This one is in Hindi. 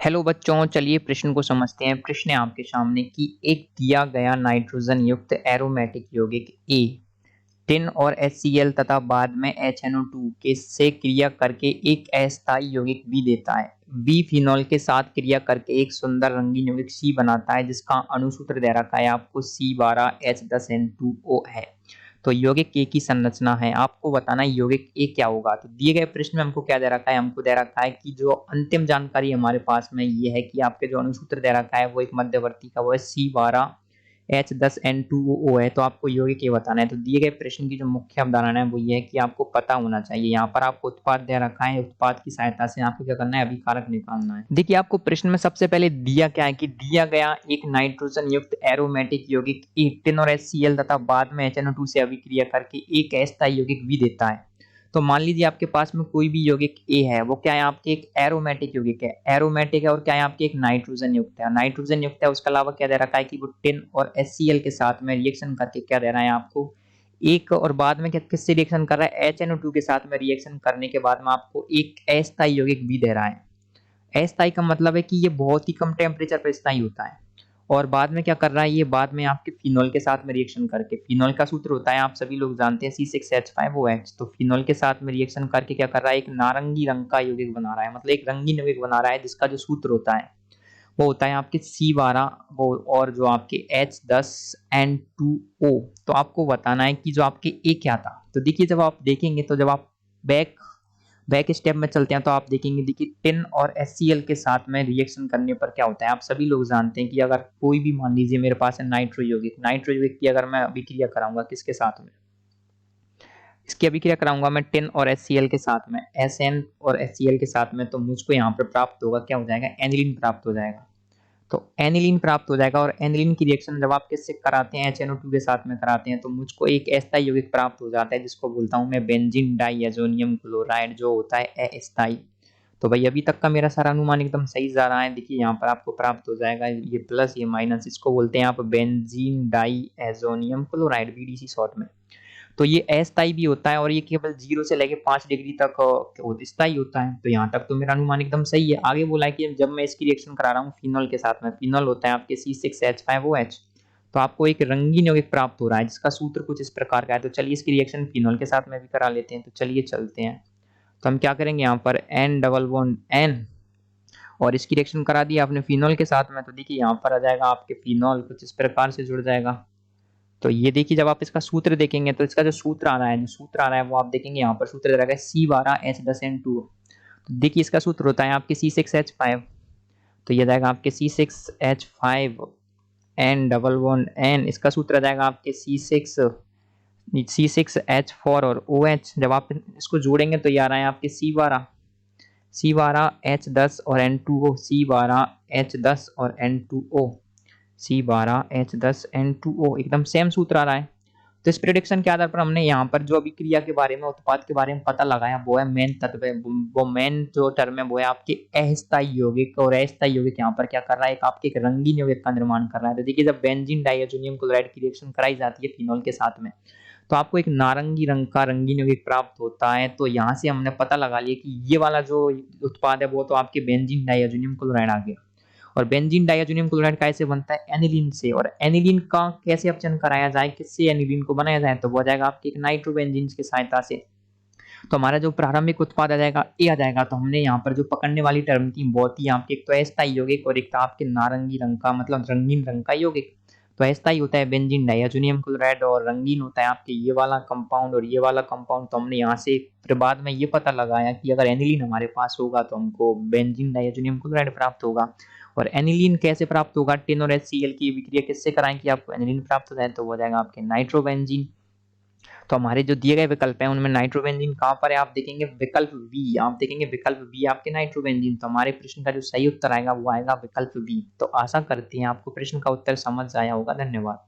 हेलो बच्चों, चलिए प्रश्न को समझते हैं। प्रश्न है आपके सामने कि एक दिया गया नाइट्रोजन युक्त एरोमेटिक यौगिक ए टिन और HCl तथा बाद में HNO2 के से क्रिया करके एक अस्थायी यौगिक बी देता है। बी फिनॉल के साथ क्रिया करके एक सुंदर रंगीन यौगिक सी बनाता है, जिसका अणुसूत्र दे रखा है आपको C12H10N2O है। तो यौगिक ए की संरचना है, आपको बताना है यौगिक ए क्या होगा। तो दिए गए प्रश्न में हमको क्या दे रखा है, हमको दे रखा है कि जो अंतिम जानकारी हमारे पास में ये है कि आपके जो अणुसूत्र दे रखा है वो एक मध्यवर्ती का वो है C12H10N2O है। तो आपको यौगिक ये बताना है। तो दिए गए प्रश्न की जो मुख्य अवधारणा है वो ये है कि आपको पता होना चाहिए। यहाँ पर आपको उत्पाद दे रखा है, उत्पाद की सहायता से आपको क्या करना है, अभिकारक निकालना है। देखिए आपको प्रश्न में सबसे पहले दिया क्या है कि दिया गया एक नाइट्रोजन युक्त एरोमेटिक यौगिक टिन और HCl तथा बाद में HNO2 से अभिक्रिया करके एक अस्थायी यौगिक भी देता है। तो मान लीजिए आपके पास में कोई भी यौगिक ए है, वो क्या है आपके एक एरोमेटिक यौगिक है, एरोमेटिक है और क्या है आपके एक नाइट्रोजन युक्त है, नाइट्रोजन युक्त है। उसके अलावा क्या दे रखा है कि वो टिन और HCl के साथ में रिएक्शन करके क्या दे रहा है आपको एक, और बाद में क्या किससे रिएक्शन कर रहा है, HNO2 के साथ में रिएक्शन करने के बाद में आपको एक अस्थायी यौगिक भी दे रहा है। अस्थायी का मतलब है कि ये बहुत ही कम टेम्परेचर पर स्थायी होता है। और बाद में क्या कर रहा है, ये बाद में आपके फिनॉल के साथ में रिएक्शन करके, फिनॉल का सूत्र होता है आप सभी लोग जानते हैं C6H5OH। तो फिनॉल के साथ में रिएक्शन करके क्या कर रहा है, एक नारंगी रंग का यौगिक बना रहा है, मतलब एक रंगीन यौगिक बना रहा है, जिसका जो सूत्र होता है वो होता है आपके C12 वो, और जो आपके H10N2O। तो आपको बताना है कि जो आपके ए क्या था। तो देखिए जब आप देखेंगे, तो जब आप बैक बैक स्टेप में चलते हैं तो आप देखेंगे, देखिए टिन और HCl के साथ में रिएक्शन करने पर क्या होता है, आप सभी लोग जानते हैं कि अगर कोई भी, मान लीजिए मेरे पास है नाइट्रो यौगिक की अगर मैं अभिक्रिया कराऊंगा किसके साथ में, इसकी अभिक्रिया कराऊंगा मैं टिन और HCl के साथ में, SN और HCl के साथ में, तो मुझको यहाँ पर प्राप्त होगा, क्या हो जाएगा, एनिलीन प्राप्त हो जाएगा। तो एनिलीन प्राप्त हो जाएगा, और एनिलीन की रिएक्शन जब आप किससे कराते हैं, HNO2 के साथ में कराते हैं, तो मुझको एक अस्थायी यौगिक प्राप्त हो जाता है, जिसको बोलता हूं मैं बेंजीन डाइएजोनियम क्लोराइड, जो होता है अस्थायी। तो भाई अभी तक का मेरा सारा अनुमान एकदम सही जा रहा है। देखिए यहाँ पर आपको प्राप्त हो जाएगा ये प्लस ये माइनस, इसको बोलते हैं आप benzene diazonium chloride, BDC short में। तो ये अस्थायी भी होता है, और ये केवल 0 से लेके 5 डिग्री तक स्थायी होता है। तो यहाँ तक तो मेरा अनुमान एकदम सही है। आगे बोला है कि जब मैं इसकी रिएक्शन करा रहा हूँ फिनॉल के साथ में, फिनॉल होता है आपके C6H5OH, तो आपको एक रंगीन यौगिक प्राप्त हो रहा है, जिसका सूत्र कुछ इस प्रकार का है। तो चलिए इसकी रिएक्शन फिनॉल के साथ में भी करा लेते हैं। तो चलिए चलते हैं। तो हम क्या करेंगे, यहाँ पर N डबल बॉन्ड N, और इसकी रिएक्शन करा दी आपने फिनॉल के साथ में। तो देखिए यहाँ पर आ जाएगा आपके फिनॉल कुछ इस प्रकार से जुड़ जाएगा। तो ये देखिए जब आप इसका सूत्र देखेंगे, तो इसका जो सूत्र आ रहा है, वो आप देखेंगे यहाँ पर सूत्र रहेगा C12H10N2। तो देखिए इसका सूत्र होता है आपके C6H5, तो ये जाएगा आपके C6H5 N double bond N, इसका सूत्र आ जाएगा आपके C6H4 और OH। जब आप इसको जोड़ेंगे तो ये आ रहा है आपके C12H10 और N2O, C12H10 और N2O, C12H10N2O, एकदम सेम सूत्र आ रहा है। तो इस प्रिडिक्शन के आधार पर हमने यहाँ पर जो अभिक्रिया के बारे में, उत्पाद के बारे में पता लगाया, वो है मेन तत्व है, वो मेन जो टर्म है वो है आपके अस्थायी यौगिक। और अस्थायी यौगिक यहाँ पर क्या कर रहा है, एक आपके एक रंगीन यौगिक का निर्माण कर रहा है। तो देखिए जब बेंजीन डाइएजोनियम क्लोराइड की रिएक्शन कराई जाती है फिनॉल के साथ में, तो आपको एक नारंगी रंग का रंगीन यौगिक प्राप्त होता है। तो यहाँ से हमने पता लगा लिया कि ये वाला जो उत्पाद है वो तो आपके बेंजीन डाइएजोनियम क्लोराइड आ गया। और बेंजीन डाइएजोनियम क्लोराइड कैसे बनता है, एनिलीन से। और एनिलीन का कैसे अपचयन कराया जाए, किससे एनिलीन को बनाया जाए, तो वो आ जाएगा आपके एक नाइट्रोबेंजीन की सहायता से। तो हमारा जो प्रारंभिक उत्पाद आ जाएगा ए आ जाएगा। तो हमने यहाँ पर जो पकड़ने वाली टर्म थी वो थी आपके एक तो अस्थायी यौगिक, और एक था आपके नारंगी रंग का, मतलब रंगीन रंग का यौगिक। तो अस्थायी होता है बेंजीन डाइएजोनियम क्लोराइड, और रंगीन होता है आपके ये वाला कंपाउंड और ये वाला कंपाउंड। तो हमने यहाँ से फिर बाद में ये पता लगाया कि अगर एनिलीन हमारे पास होगा तो हमको बेंजीन डाइएजोनियम क्लोराइड प्राप्त होगा। और एनिलीन कैसे प्राप्त होगा, टिन और HCl की विक्रिया किससे कराएं कि आपको एनिलीन प्राप्त हो जाए, तो वो जाएगा आपके नाइट्रोबेंजीन। तो हमारे जो दिए गए विकल्प हैं उनमें नाइट्रोबेंजीन कहाँ पर है, आप देखेंगे विकल्प बी, आप देखेंगे विकल्प बी आपके नाइट्रोबेंजीन। तो हमारे प्रश्न का जो सही उत्तर आएगा वो आएगा विकल्प बी। तो आशा करते हैं आपको प्रश्न का उत्तर समझ आया होगा। धन्यवाद।